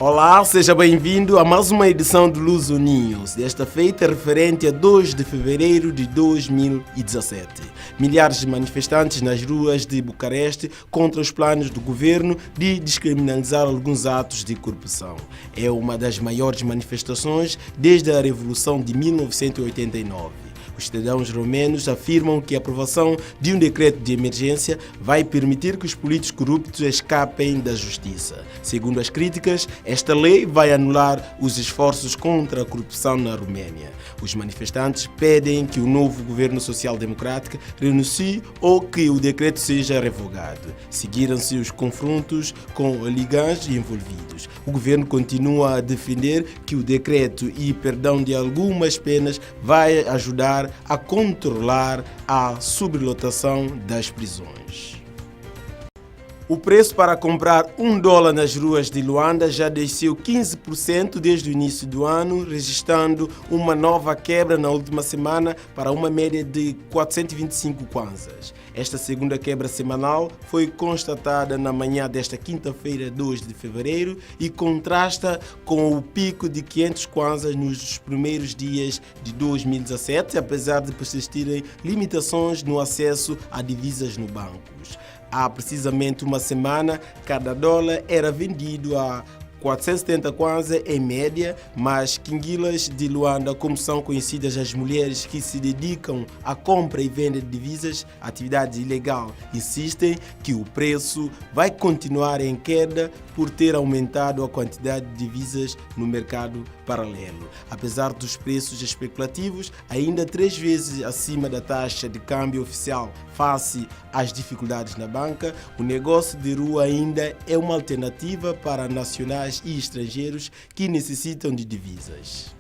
Olá, seja bem-vindo a mais uma edição do Luso News, desta feita referente a 2 de fevereiro de 2017. Milhares de manifestantes nas ruas de Bucareste contra os planos do governo de descriminalizar alguns atos de corrupção. É uma das maiores manifestações desde a Revolução de 1989. Os cidadãos romenos afirmam que a aprovação de um decreto de emergência vai permitir que os políticos corruptos escapem da justiça. Segundo as críticas, esta lei vai anular os esforços contra a corrupção na Roménia. Os manifestantes pedem que o novo governo social-democrático renuncie ou que o decreto seja revogado. Seguiram-se os confrontos com ligas envolvidos. O governo continua a defender que o decreto e perdão de algumas penas vai ajudar a controlar a sobrelotação das prisões. O preço para comprar $1 nas ruas de Luanda já desceu 15% desde o início do ano, registrando uma nova quebra na última semana para uma média de 425 kwanzas. Esta segunda quebra semanal foi constatada na manhã desta quinta-feira, 2 de fevereiro, e contrasta com o pico de 500 kwanzas nos primeiros dias de 2017, apesar de persistirem limitações no acesso a divisas no bancos. Há precisamente uma semana, cada dólar era vendido a 470 kwanza em média, mas quinguilas de Luanda, como são conhecidas as mulheres que se dedicam à compra e venda de divisas, atividade ilegal, insistem que o preço vai continuar em queda por ter aumentado a quantidade de divisas no mercado paralelo. Apesar dos preços especulativos, ainda 3 vezes acima da taxa de câmbio oficial face às dificuldades na banca, o negócio de rua ainda é uma alternativa para nacionais e estrangeiros que necessitam de divisas.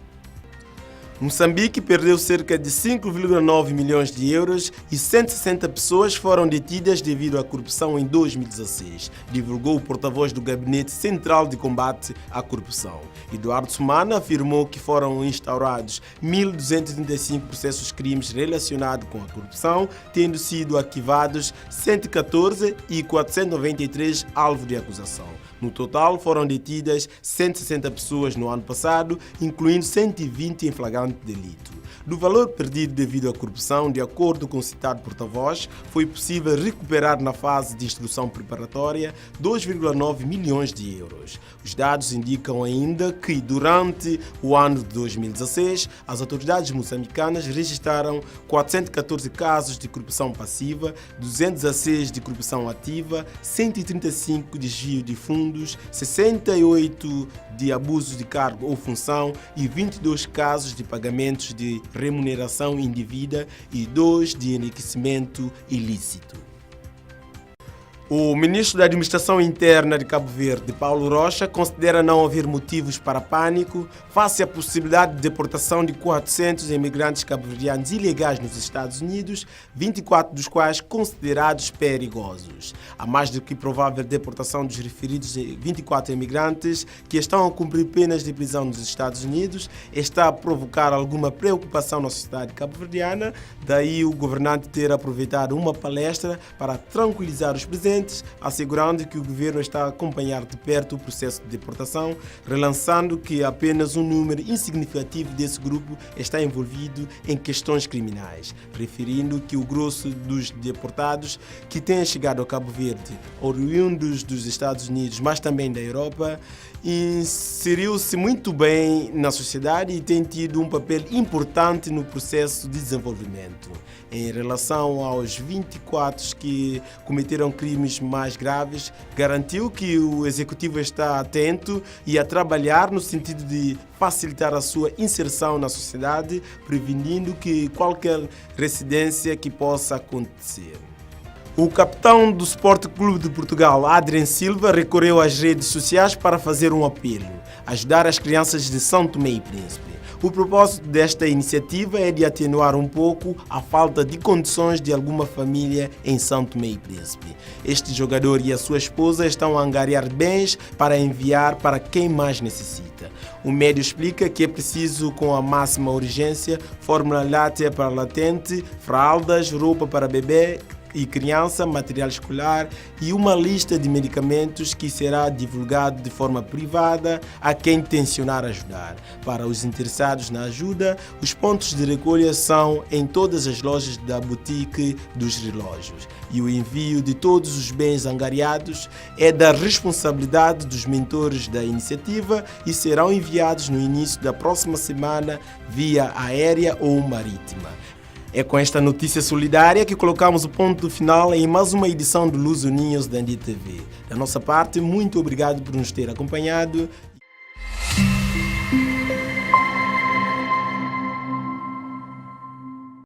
Moçambique perdeu cerca de 5,9 milhões de euros e 160 pessoas foram detidas devido à corrupção em 2016, divulgou o porta-voz do Gabinete Central de Combate à Corrupção. Eduardo Sumana afirmou que foram instaurados 1.235 processos crimes relacionados com a corrupção, tendo sido arquivados 114 e 493 alvos de acusação. No total, foram detidas 160 pessoas no ano passado, incluindo 120 em flagrante delito. Do valor perdido devido à corrupção, de acordo com o citado porta-voz, foi possível recuperar na fase de instrução preparatória 2,9 milhões de euros. Os dados indicam ainda que, durante o ano de 2016, as autoridades moçambicanas registraram 414 casos de corrupção passiva, 216 de corrupção ativa, 135 de desvio de fundos, 68 de abusos de cargo ou função e 22 casos de pagamentos de remuneração indevida e 2 de enriquecimento ilícito. O ministro da Administração Interna de Cabo Verde, Paulo Rocha, considera não haver motivos para pânico face à possibilidade de deportação de 400 imigrantes cabo-verdianos ilegais nos Estados Unidos, 24 dos quais considerados perigosos. A mais do que provável deportação dos referidos 24 imigrantes que estão a cumprir penas de prisão nos Estados Unidos está a provocar alguma preocupação na sociedade cabo-verdiana, daí o governante ter aproveitado uma palestra para tranquilizar os presentes, assegurando que o governo está a acompanhar de perto o processo de deportação, relançando que apenas um número insignificativo desse grupo está envolvido em questões criminais, referindo que o grosso dos deportados que têm chegado a Cabo Verde, oriundos dos Estados Unidos, mas também da Europa, inseriu-se muito bem na sociedade e tem tido um papel importante no processo de desenvolvimento. Em relação aos 24 que cometeram crimes mais graves, garantiu que o Executivo está atento e a trabalhar no sentido de facilitar a sua inserção na sociedade, prevenindo que qualquer residência que possa acontecer. O capitão do Sport Clube de Portugal, Adrien Silva, recorreu às redes sociais para fazer um apelo: ajudar as crianças de São Tomé e Príncipe. O propósito desta iniciativa é de atenuar um pouco a falta de condições de alguma família em São Tomé e Príncipe. Este jogador e a sua esposa estão a angariar bens para enviar para quem mais necessita. O médio explica que é preciso, com a máxima urgência, fórmula láctea para latente, fraldas, roupa para bebê, e criança, material escolar e uma lista de medicamentos que será divulgado de forma privada a quem tencionar ajudar. Para os interessados na ajuda, os pontos de recolha são em todas as lojas da Boutique dos Relógios e o envio de todos os bens angariados é da responsabilidade dos mentores da iniciativa e serão enviados no início da próxima semana via aérea ou marítima. É com esta notícia solidária que colocamos o ponto final em mais uma edição do Luso News da NDTV. Da nossa parte, muito obrigado por nos ter acompanhado.